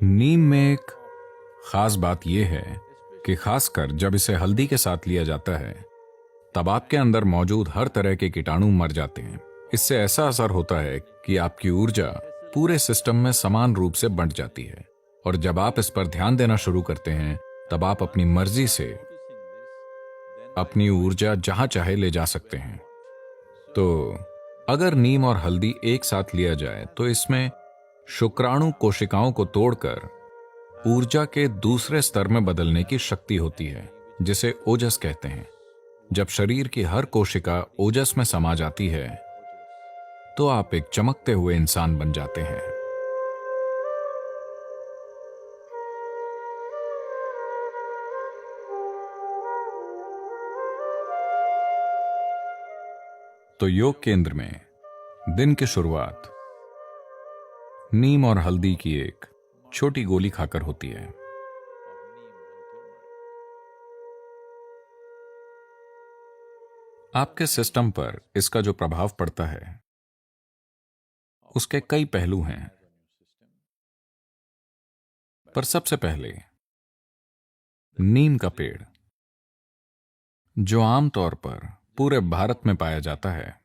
नीम में एक खास बात यह है कि खासकर जब इसे हल्दी के साथ लिया जाता है तब आपके अंदर मौजूद हर तरह के कीटाणु मर जाते हैं। इससे ऐसा असर होता है कि आपकी ऊर्जा पूरे सिस्टम में समान रूप से बंट जाती है और जब आप इस पर ध्यान देना शुरू करते हैं तब आप अपनी मर्जी से अपनी ऊर्जा जहां चाहे ले जा सकते हैं। तो अगर नीम और हल्दी एक साथ लिया जाए तो इसमें शुक्राणु कोशिकाओं को तोड़कर ऊर्जा के दूसरे स्तर में बदलने की शक्ति होती है, जिसे ओजस कहते हैं। जब शरीर की हर कोशिका ओजस में समा जाती है तो आप एक चमकते हुए इंसान बन जाते हैं। तो योग केंद्र में दिन की शुरुआत नीम और हल्दी की एक छोटी गोली खाकर होती है। आपके सिस्टम पर इसका जो प्रभाव पड़ता है उसके कई पहलू हैं, पर सबसे पहले नीम का पेड़ जो आमतौर पर पूरे भारत में पाया जाता है,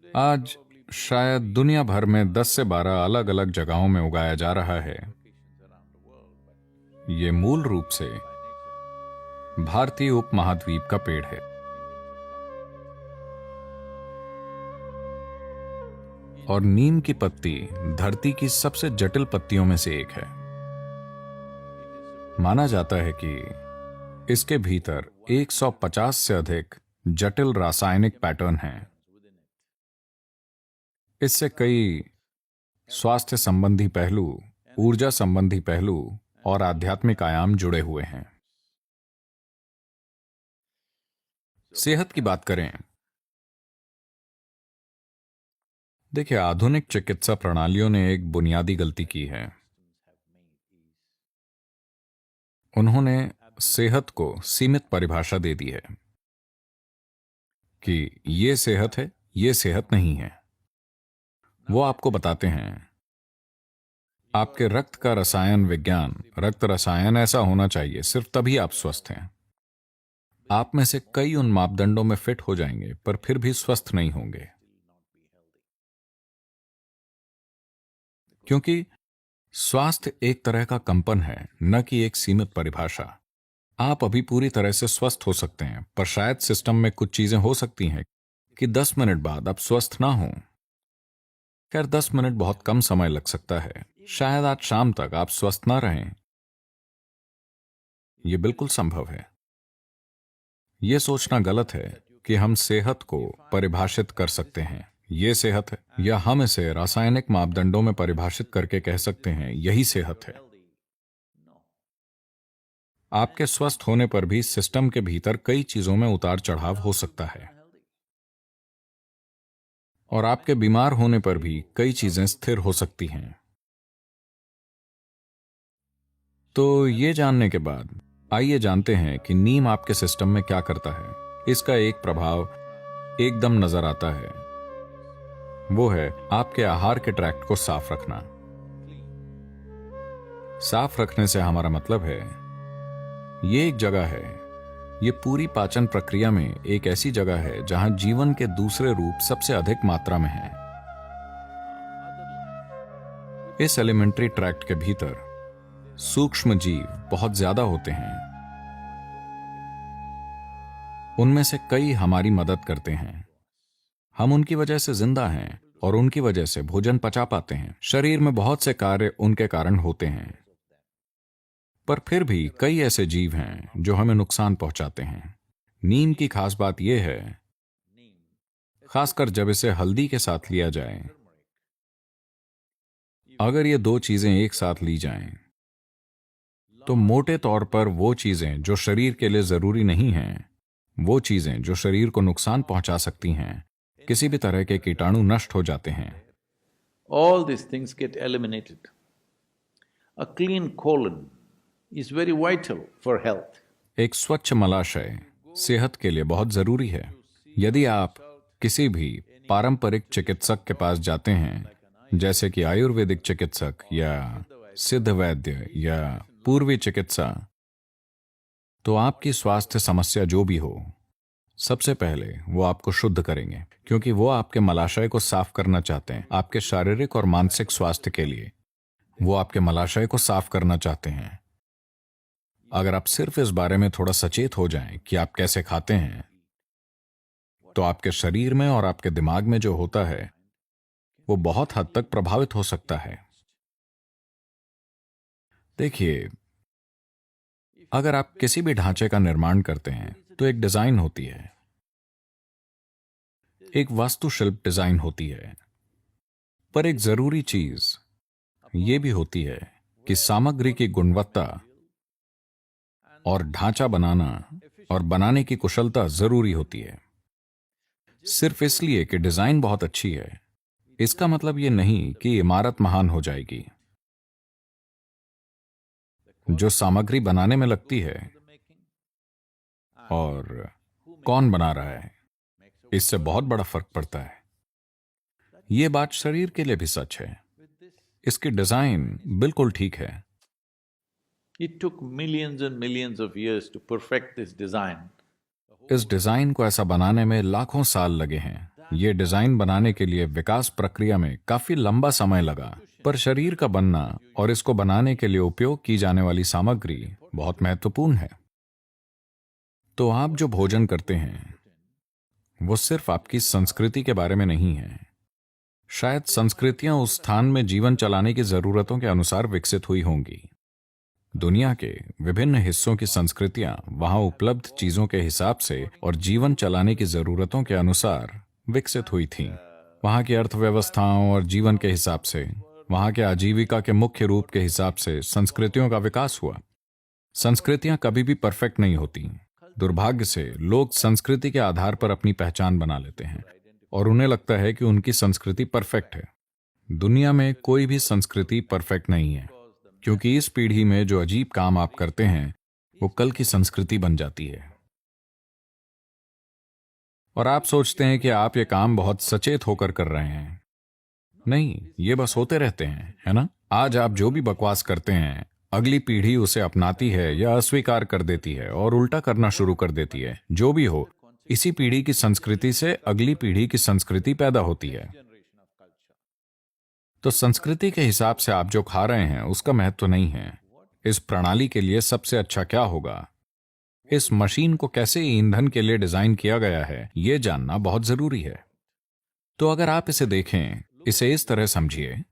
आज शायद दुनिया भर में 10 से 12 अलग अलग जगहों में उगाया जा रहा है। यह मूल रूप से भारतीय उपमहाद्वीप का पेड़ है और नीम की पत्ती धरती की सबसे जटिल पत्तियों में से एक है। माना जाता है कि इसके भीतर 150 से अधिक जटिल रासायनिक पैटर्न हैं। इससे कई स्वास्थ्य संबंधी पहलू, ऊर्जा संबंधी पहलू और आध्यात्मिक आयाम जुड़े हुए हैं। सेहत की बात करें, देखिए, आधुनिक चिकित्सा प्रणालियों ने एक बुनियादी गलती की है। उन्होंने सेहत को सीमित परिभाषा दे दी है कि ये सेहत है, ये सेहत नहीं है। वो आपको बताते हैं आपके रक्त का रसायन विज्ञान, रक्त रसायन ऐसा होना चाहिए, सिर्फ तभी आप स्वस्थ हैं। आप में से कई उन मापदंडों में फिट हो जाएंगे पर फिर भी स्वस्थ नहीं होंगे, क्योंकि स्वास्थ्य एक तरह का कंपन है, न कि एक सीमित परिभाषा। आप अभी पूरी तरह से स्वस्थ हो सकते हैं, पर शायद सिस्टम में कुछ चीजें हो सकती हैं कि 10 मिनट बाद आप स्वस्थ ना हों। खैर, 10 मिनट बहुत कम समय लग सकता है। शायद आज शाम तक आप स्वस्थ ना रहें। यह बिल्कुल संभव है। यह सोचना गलत है कि हम सेहत को परिभाषित कर सकते हैं, यह सेहत है, या हम इसे रासायनिक मापदंडों में परिभाषित करके कह सकते हैं यही सेहत है। आपके स्वस्थ होने पर भी सिस्टम के भीतर कई चीजों में उतार चढ़ाव हो सकता है और आपके बीमार होने पर भी कई चीजें स्थिर हो सकती हैं। तो ये जानने के बाद आइए जानते हैं कि नीम आपके सिस्टम में क्या करता है। इसका एक प्रभाव एकदम नजर आता है, वो है आपके आहार के ट्रैक्ट को साफ रखना। साफ रखने से हमारा मतलब है ये एक जगह है, ये पूरी पाचन प्रक्रिया में एक ऐसी जगह है जहां जीवन के दूसरे रूप सबसे अधिक मात्रा में हैं। इस एलिमेंट्री ट्रैक्ट के भीतर सूक्ष्म जीव बहुत ज्यादा होते हैं। उनमें से कई हमारी मदद करते हैं। हम उनकी वजह से जिंदा हैं और उनकी वजह से भोजन पचा पाते हैं। शरीर में बहुत से कार्य उनके कारण होते हैं, पर फिर भी कई ऐसे जीव हैं जो हमें नुकसान पहुंचाते हैं। नीम की खास बात यह है, खासकर जब इसे हल्दी के साथ लिया जाए, अगर ये दो चीजें एक साथ ली जाएं, तो मोटे तौर पर वो चीजें जो शरीर के लिए जरूरी नहीं हैं, वो चीजें जो शरीर को नुकसान पहुंचा सकती हैं, किसी भी तरह के कीटाणु नष्ट हो जाते हैं। All these things get eliminated. A clean colon is very vital for health. एक स्वच्छ मलाशय सेहत के लिए बहुत जरूरी है। यदि आप किसी भी पारंपरिक चिकित्सक के पास जाते हैं जैसे कि आयुर्वेदिक चिकित्सक या सिद्ध वैद्य या पूर्वी चिकित्सा, तो आपकी स्वास्थ्य समस्या जो भी हो, सबसे पहले वो आपको शुद्ध करेंगे, क्योंकि वो आपके मलाशय को साफ करना चाहते हैं। आपके शारीरिक और मानसिक स्वास्थ्य के लिए वो आपके मलाशय को साफ करना चाहते हैं। अगर आप सिर्फ इस बारे में थोड़ा सचेत हो जाएं कि आप कैसे खाते हैं, तो आपके शरीर में और आपके दिमाग में जो होता है वो बहुत हद तक प्रभावित हो सकता है। देखिए, अगर आप किसी भी ढांचे का निर्माण करते हैं तो एक डिजाइन होती है, एक वास्तुशिल्प डिजाइन होती है, पर एक जरूरी चीज ये भी होती है कि सामग्री की गुणवत्ता और ढांचा बनाना और बनाने की कुशलता जरूरी होती है। सिर्फ इसलिए कि डिजाइन बहुत अच्छी है, इसका मतलब ये नहीं कि इमारत महान हो जाएगी। जो सामग्री बनाने में लगती है और कौन बना रहा है, इससे बहुत बड़ा फर्क पड़ता है। ये बात शरीर के लिए भी सच है। इसकी डिजाइन बिल्कुल ठीक है। It took millions and millions of years to perfect this design. इस डिजाइन को ऐसा बनाने में लाखों साल लगे हैं। ये डिजाइन बनाने के लिए विकास प्रक्रिया में काफी लंबा समय लगा, पर शरीर का बनना और इसको बनाने के लिए उपयोग की जाने वाली सामग्री बहुत महत्वपूर्ण है। तो आप जो भोजन करते हैं वो सिर्फ आपकी संस्कृति के बारे में नहीं है। शायद संस्कृतियां उस स्थान में जीवन चलाने की जरूरतों के अनुसार विकसित हुई होंगी। दुनिया के विभिन्न हिस्सों की संस्कृतियां वहां उपलब्ध चीजों के हिसाब से और जीवन चलाने की जरूरतों के अनुसार विकसित हुई थीं। वहां की अर्थव्यवस्थाओं और जीवन के हिसाब से, वहां के आजीविका के मुख्य रूप के हिसाब से संस्कृतियों का विकास हुआ। संस्कृतियां कभी भी परफेक्ट नहीं होती। दुर्भाग्य से लोग संस्कृति के आधार पर अपनी पहचान बना लेते हैं और उन्हें लगता है कि उनकी संस्कृति परफेक्ट है। दुनिया में कोई भी संस्कृति परफेक्ट नहीं है, क्योंकि इस पीढ़ी में जो अजीब काम आप करते हैं वो कल की संस्कृति बन जाती है। और आप सोचते हैं कि आप ये काम बहुत सचेत होकर कर रहे हैं। नहीं, ये बस होते रहते हैं, है ना? आज आप जो भी बकवास करते हैं, अगली पीढ़ी उसे अपनाती है या अस्वीकार कर देती है और उल्टा करना शुरू कर देती है। जो भी हो, इसी पीढ़ी की संस्कृति से अगली पीढ़ी की संस्कृति पैदा होती है। तो संस्कृति के हिसाब से आप जो खा रहे हैं उसका महत्व नहीं है। इस प्रणाली के लिए सबसे अच्छा क्या होगा, इस मशीन को कैसे ईंधन के लिए डिजाइन किया गया है, यह जानना बहुत जरूरी है। तो अगर आप इसे देखें, इसे इस तरह समझिए,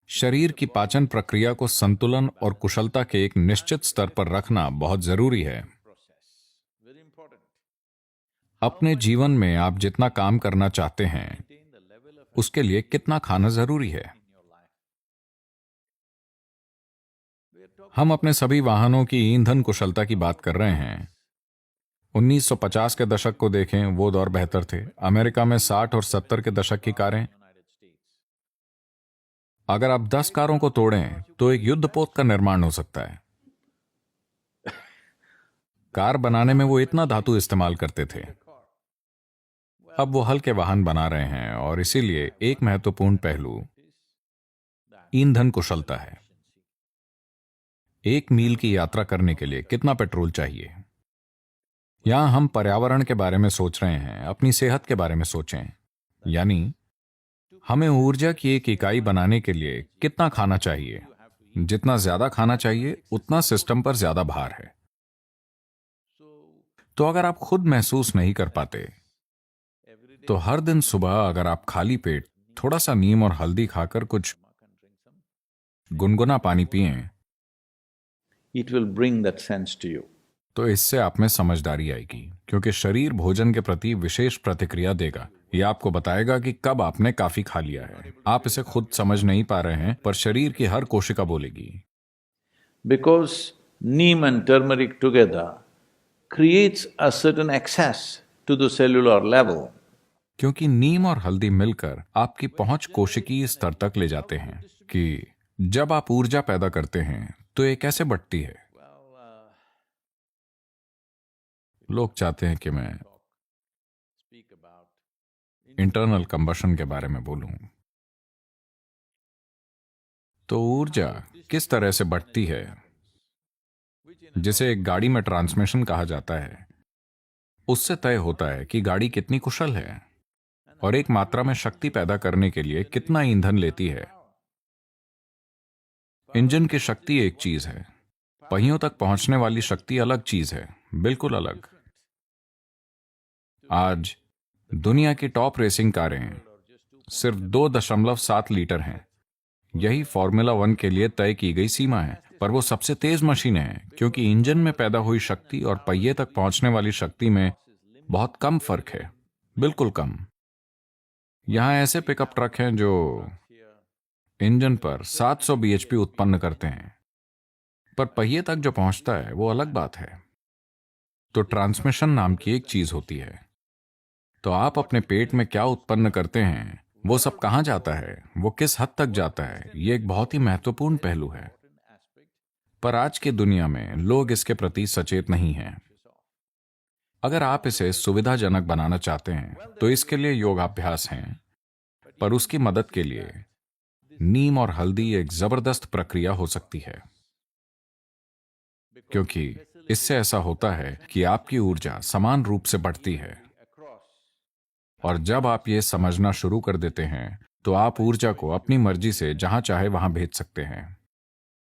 शरीर की पाचन प्रक्रिया को संतुलन और कुशलता के एक निश्चित स्तर पर रखना बहुत जरूरी है। अपने जीवन में आप जितना काम करना चाहते हैं उसके लिए कितना खाना जरूरी है। हम अपने सभी वाहनों की ईंधन कुशलता की बात कर रहे हैं। 1950 के दशक को देखें, वो दौर बेहतर थे। अमेरिका में 60 और 70 के दशक की कारें, अगर आप 10 कारों को तोड़ें तो एक युद्धपोत का निर्माण हो सकता है। कार बनाने में वो इतना धातु इस्तेमाल करते थे। अब वो हल्के वाहन बना रहे हैं और इसीलिए एक महत्वपूर्ण पहलू ईंधन कुशलता है। 1 मील की यात्रा करने के लिए कितना पेट्रोल चाहिए? यहां हम पर्यावरण के बारे में सोच रहे हैं, अपनी सेहत के बारे में सोचें। यानी हमें ऊर्जा की एक इकाई बनाने के लिए कितना खाना चाहिए? जितना ज्यादा खाना चाहिए उतना सिस्टम पर ज्यादा भार है। तो अगर आप खुद महसूस नहीं कर पाते, तो हर दिन सुबह अगर आप खाली पेट थोड़ा सा नीम और हल्दी खाकर कुछ गुनगुना पानी पिएं, It will bring that sense to you. तो इससे आप में समझदारी आएगी, क्योंकि शरीर भोजन के प्रति विशेष प्रतिक्रिया देगा। यह आपको बताएगा कि कब आपने काफी खा लिया है। आप इसे खुद समझ नहीं पा रहे हैं, पर शरीर की हर कोशिका बोलेगी। Because neem and turmeric together creates a certain access to the cellular level. क्योंकि नीम और हल्दी मिलकर आपकी पहुंच कोशिकीय स्तर तक ले जाते हैं कि जब आप ऊर्जा पैदा करते हैं तो ये कैसे बढ़ती है। लोग चाहते हैं कि मैं इंटरनल कंबशन के बारे में बोलूं। तो ऊर्जा किस तरह से बढ़ती है, जिसे एक गाड़ी में ट्रांसमिशन कहा जाता है, उससे तय होता है कि गाड़ी कितनी कुशल है और एक मात्रा में शक्ति पैदा करने के लिए कितना ईंधन लेती है। इंजन की शक्ति एक चीज है, पहियों तक पहुंचने वाली शक्ति अलग चीज है, बिल्कुल अलग। आज दुनिया की टॉप रेसिंग कारें सिर्फ 2.7 लीटर हैं। यही फॉर्मूला 1 के लिए तय की गई सीमा है, पर वो सबसे तेज मशीनें हैं क्योंकि इंजन में पैदा हुई शक्ति और पहिए तक पहुंचने वाली शक्ति में बहुत कम फर्क है, बिल्कुल कम। यहां ऐसे पिकअप ट्रक हैं जो इंजन पर 700 bhp उत्पन्न करते हैं, पर पहिए तक जो पहुंचता है वो अलग बात है। तो ट्रांसमिशन नाम की एक चीज होती है। तो आप अपने पेट में क्या उत्पन्न करते हैं, वो सब कहां जाता है, वो किस हद तक जाता है, ये एक बहुत ही महत्वपूर्ण पहलू है। पर आज की दुनिया में लोग इसके प्रति सचेत नहीं हैं। अगर आप इसे सुविधाजनक बनाना चाहते हैं तो इसके लिए योगाभ्यास हैं, पर उसकी मदद के लिए नीम और हल्दी एक जबरदस्त प्रक्रिया हो सकती है, क्योंकि इससे ऐसा होता है कि आपकी ऊर्जा समान रूप से बढ़ती है। और जब आप ये समझना शुरू कर देते हैं तो आप ऊर्जा को अपनी मर्जी से जहां चाहे वहां भेज सकते हैं।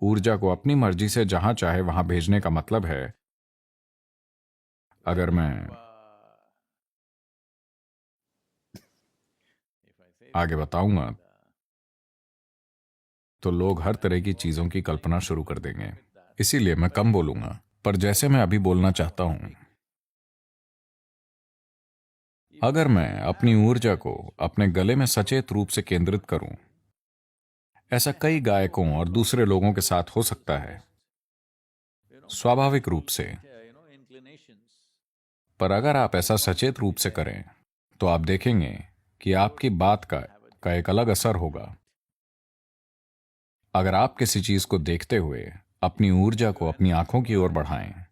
ऊर्जा को अपनी मर्जी से जहां चाहे वहां भेजने का मतलब है, अगर मैं आगे बताऊंगा तो लोग हर तरह की चीजों की कल्पना शुरू कर देंगे, इसीलिए मैं कम बोलूंगा। पर जैसे मैं अभी बोलना चाहता हूं, अगर मैं अपनी ऊर्जा को अपने गले में सचेत रूप से केंद्रित करूं, ऐसा कई गायकों और दूसरे लोगों के साथ हो सकता है, स्वाभाविक रूप से। पर अगर आप ऐसा सचेत रूप से करें तो आप देखेंगे कि आपकी बात का एक अलग असर होगा। अगर आप किसी चीज को देखते हुए अपनी ऊर्जा को अपनी आंखों की ओर बढ़ाएं,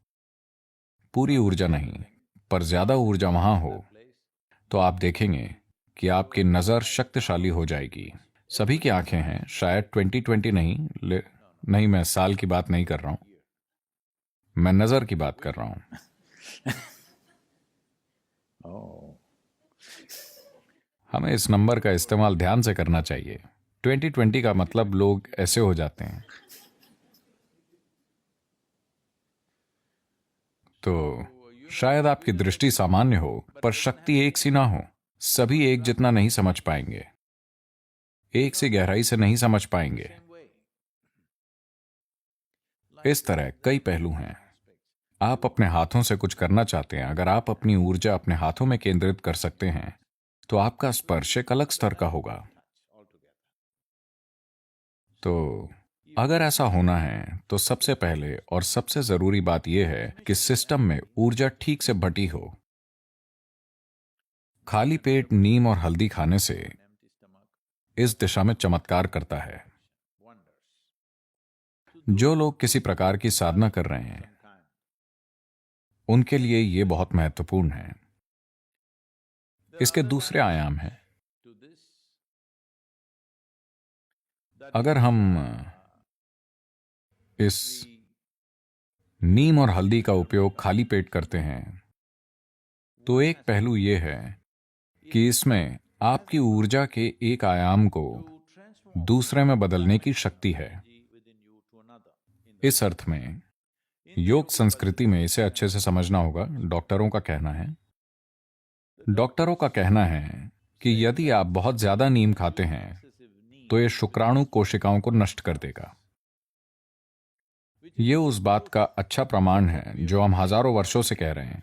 पूरी ऊर्जा नहीं पर ज्यादा ऊर्जा वहां हो, तो आप देखेंगे कि आपकी नजर शक्तिशाली हो जाएगी। सभी की आंखें हैं, शायद 2020 नहीं, मैं साल की बात नहीं कर रहा हूं, मैं नजर की बात कर रहा हूं। हमें इस नंबर का इस्तेमाल ध्यान से करना चाहिए। 2020 का मतलब लोग ऐसे हो जाते हैं। तो शायद आपकी दृष्टि सामान्य हो पर शक्ति एक सी ना हो। सभी एक जितना नहीं समझ पाएंगे, एक सी गहराई से नहीं समझ पाएंगे। इस तरह कई पहलू हैं। आप अपने हाथों से कुछ करना चाहते हैं, अगर आप अपनी ऊर्जा अपने हाथों में केंद्रित कर सकते हैं तो आपका स्पर्श एक अलग स्तर का होगा। तो अगर ऐसा होना है तो सबसे पहले और सबसे जरूरी बात यह है कि सिस्टम में ऊर्जा ठीक से बटी हो। खाली पेट नीम और हल्दी खाने से इस दिशा में चमत्कार करता है। जो लोग किसी प्रकार की साधना कर रहे हैं उनके लिए यह बहुत महत्वपूर्ण है। इसके दूसरे आयाम हैं। अगर हम इस नीम और हल्दी का उपयोग खाली पेट करते हैं तो एक पहलू यह है कि इसमें आपकी ऊर्जा के एक आयाम को दूसरे में बदलने की शक्ति है। इस अर्थ में योग संस्कृति में इसे अच्छे से समझना होगा। डॉक्टरों का कहना है कि यदि आप बहुत ज्यादा नीम खाते हैं तो यह शुक्राणु कोशिकाओं को नष्ट कर देगा। यह उस बात का अच्छा प्रमाण है जो हम हजारों वर्षों से कह रहे हैं।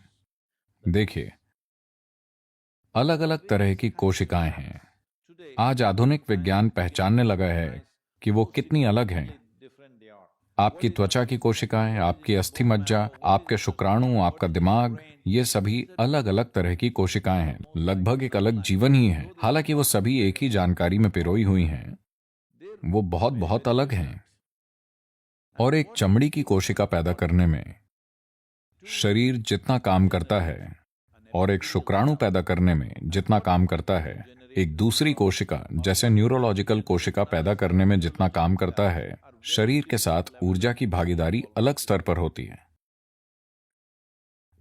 देखिए, अलग अलग तरह की कोशिकाएं हैं। आज आधुनिक विज्ञान पहचानने लगा है कि वो कितनी अलग हैं। आपकी त्वचा की कोशिकाएं, आपकी अस्थि मज्जा, आपके शुक्राणु, आपका दिमाग, ये सभी अलग अलग तरह की कोशिकाएं हैं। लगभग एक अलग जीवन ही है। हालांकि वो सभी एक ही जानकारी में पिरोई हुई हैं, वो बहुत बहुत अलग हैं। और एक चमड़ी की कोशिका पैदा करने में शरीर जितना काम करता है और एक शुक्राणु पैदा करने में जितना काम करता है, एक दूसरी कोशिका जैसे न्यूरोलॉजिकल कोशिका पैदा करने में जितना काम करता है, शरीर के साथ ऊर्जा की भागीदारी अलग स्तर पर होती है।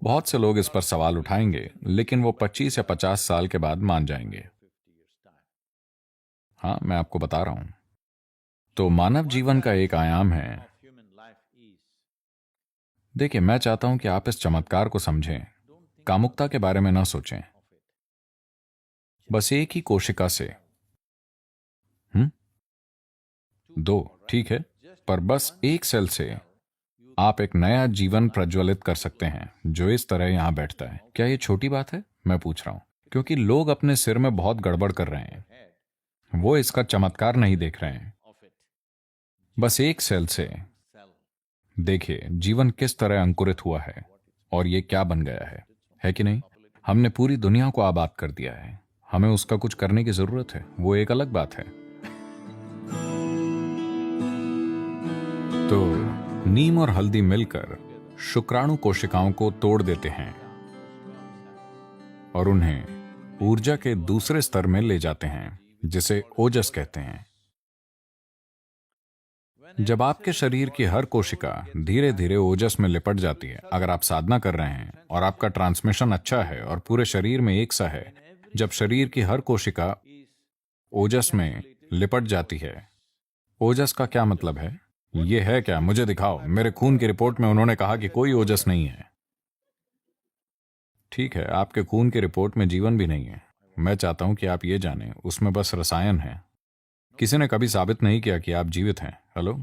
बहुत से लोग इस पर सवाल उठाएंगे, लेकिन वो 25 या 50 साल के बाद मान जाएंगे। हाँ, मैं आपको बता रहा हूं। तो मानव जीवन का एक आयाम है। देखिए, मैं चाहता हूं कि आप इस चमत्कार को समझें। कामुकता के बारे में ना सोचें। बस एक ही कोशिका से दो, ठीक है, पर बस एक सेल से आप एक नया जीवन प्रज्वलित कर सकते हैं जो इस तरह यहां बैठता है। क्या ये छोटी बात है? मैं पूछ रहा हूं, क्योंकि लोग अपने सिर में बहुत गड़बड़ कर रहे हैं। वो इसका चमत्कार नहीं देख रहे हैं। बस एक सेल से देखिए जीवन किस तरह अंकुरित हुआ है और ये क्या बन गया है कि नहीं? हमने पूरी दुनिया को आबाद कर दिया है। हमें उसका कुछ करने की जरूरत है, वो एक अलग बात है। तो नीम और हल्दी मिलकर शुक्राणु कोशिकाओं को तोड़ देते हैं और उन्हें ऊर्जा के दूसरे स्तर में ले जाते हैं, जिसे ओजस कहते हैं। जब आपके शरीर की हर कोशिका धीरे धीरे ओजस में लिपट जाती है, अगर आप साधना कर रहे हैं और आपका ट्रांसमिशन अच्छा है और पूरे शरीर में एक सा है, जब शरीर की हर कोशिका ओजस में लिपट जाती है। ओजस का क्या मतलब है? ये है क्या? मुझे दिखाओ। मेरे खून की रिपोर्ट में उन्होंने कहा कि कोई ओजस नहीं है। ठीक है, आपके खून की रिपोर्ट में जीवन भी नहीं है। मैं चाहता हूं कि आप ये जानें, उसमें बस रसायन है। किसी ने कभी साबित नहीं किया कि आप जीवित हैं। हेलो,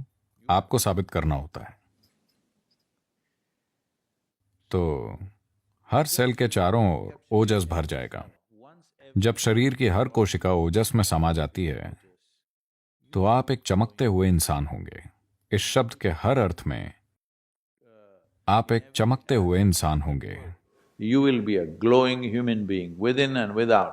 आपको साबित करना होता है। तो हर सेल के चारों ओर ओजस भर जाएगा। जब शरीर की हर कोशिका ओजस में समा जाती है तो आप एक चमकते हुए इंसान होंगे। इस शब्द के हर अर्थ में आप एक चमकते हुए इंसान होंगे। You will be a glowing human being within and without.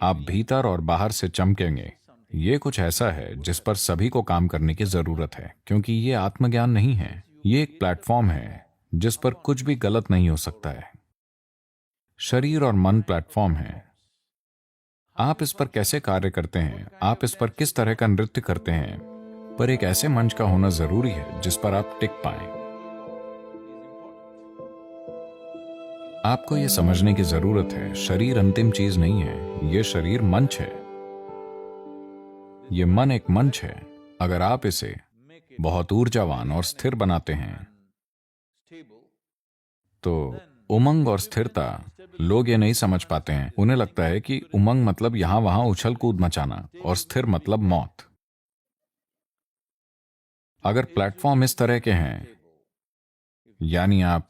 आप भीतर और बाहर से चमकेंगे। ये कुछ ऐसा है जिस पर सभी को काम करने की जरूरत है, क्योंकि ये आत्मज्ञान नहीं है। ये एक प्लेटफॉर्म है जिस पर कुछ भी गलत नहीं हो सकता है। शरीर और मन प्लेटफॉर्म है। आप इस पर कैसे कार्य करते हैं, आप इस पर किस तरह का नृत्य करते हैं, पर एक ऐसे मंच का होना जरूरी है जिस पर आप टिक पाएं। आपको यह समझने की जरूरत है, शरीर अंतिम चीज नहीं है, यह शरीर मंच है। यह मन एक मंच है। अगर आप इसे बहुत ऊर्जावान और स्थिर बनाते हैं तो उमंग और स्थिरता, लोग ये नहीं समझ पाते हैं। उन्हें लगता है कि उमंग मतलब यहां वहां उछल कूद मचाना और स्थिर मतलब मौत। अगर प्लेटफॉर्म इस तरह के हैं, यानी आप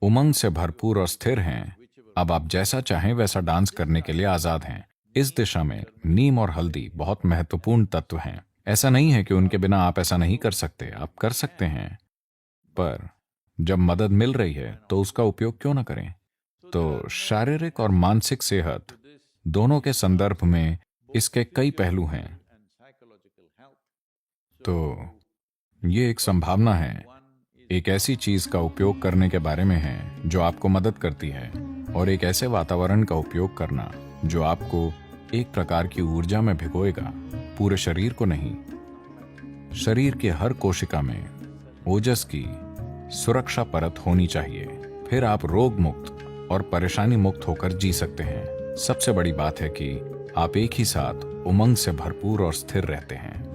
उमंग से भरपूर और स्थिर हैं, अब आप जैसा चाहें वैसा डांस करने के लिए आजाद हैं। इस दिशा में नीम और हल्दी बहुत महत्वपूर्ण तत्व हैं। ऐसा नहीं है कि उनके बिना आप ऐसा नहीं कर सकते, आप कर सकते हैं, पर जब मदद मिल रही है तो उसका उपयोग क्यों ना करें? तो शारीरिक और मानसिक सेहत दोनों के संदर्भ में इसके कई पहलू हैं। तो ये एक संभावना है, एक ऐसी चीज का उपयोग करने के बारे में है जो आपको मदद करती है, और एक ऐसे वातावरण का उपयोग करना जो आपको एक प्रकार की ऊर्जा में भिगोएगा, पूरे शरीर को नहीं। शरीर की हर कोशिका में ओजस की सुरक्षा परत होनी चाहिए, फिर आप रोग मुक्त और परेशानी मुक्त होकर जी सकते हैं। सबसे बड़ी बात है कि आप एक ही साथ उमंग से भरपूर और स्थिर रहते हैं।